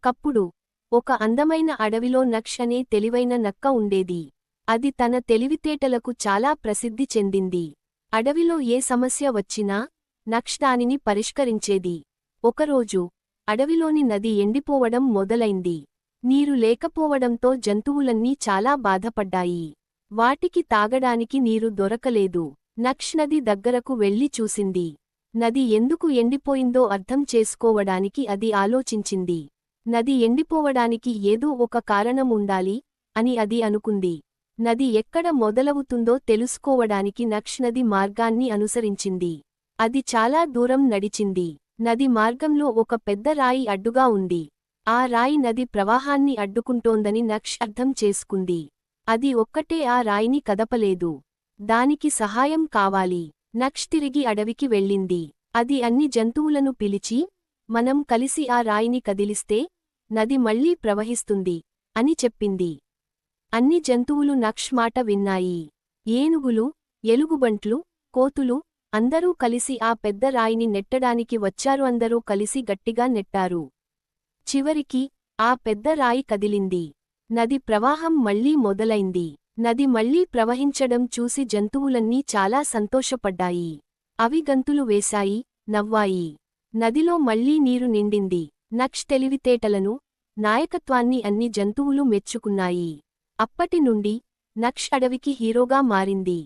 ఒకప్పుడు ఒక అందమైన అడవిలో నక్ష్ అనే తెలివైన నక్క ఉండేది. అది తన తెలివితేటలకు చాలా ప్రసిద్ధి చెందింది. అడవిలో ఏ సమస్య వచ్చినా నక్ష్ దానిని పరిష్కరించేది. ఒకరోజు అడవిలోని నది ఎండిపోవడం మొదలైంది. నీరు లేకపోవడంతో జంతువులన్నీ చాలా బాధపడ్డాయి. వాటికి తాగడానికి నీరు దొరకలేదు. నక్ష్ నది దగ్గరకు వెళ్లి చూసింది. నది ఎందుకు ఎండిపోయిందో అర్థం చేసుకోవడానికి అది ఆలోచించింది. నది ఎండిపోవడానికి ఏదో ఒక కారణం ఉండాలి అని అది అనుకుంది. నది ఎక్కడ మొదలవుతుందో తెలుసుకోవడానికి నక్ష్ నది మార్గాన్ని అనుసరించింది. అది చాలా దూరం నడిచింది. నది మార్గంలో ఒక పెద్ద రాయి అడ్డుగా ఉంది. ఆ రాయి నది ప్రవాహాన్ని అడ్డుకుంటోందని నక్ష్ అర్థం చేసుకుంది. అది ఒక్కటే ఆ రాయిని కదపలేదు. దానికి సహాయం కావాలి. నక్ష్ తిరిగి అడవికి వెళ్ళింది. అది అన్ని జంతువులను పిలిచి, మనం కలిసి ఆ రాయిని కదిలిస్తే నది మళ్లీ ప్రవహిస్తుంది అని చెప్పింది. అన్ని జంతువులు నక్ష్ మాట విన్నాయి. ఏనుగులు, ఎలుగుబంట్లు, కోతులు అందరూ కలిసి ఆ పెద్ద రాయిని నెట్టడానికి వచ్చారు. అందరూ కలిసి గట్టిగా నెట్టారు. చివరికి ఆ పెద్ద రాయి కదిలింది. నది ప్రవాహం మళ్లీ మొదలైంది. నది మళ్లీ ప్రవహించడం చూసి జంతువులన్నీ చాలా సంతోషపడ్డాయి. అవి గంతులు వేశాయి, నవ్వాయి. నదిలో మళ్లీ నీరు నిండింది. నక్ష్ తెలివితేటలను, నాయకత్వాన్ని అన్ని జంతువులు మెచ్చుకున్నాయి. అప్పటి నుండి నక్ష్ అడవికి హీరోగా మారింది.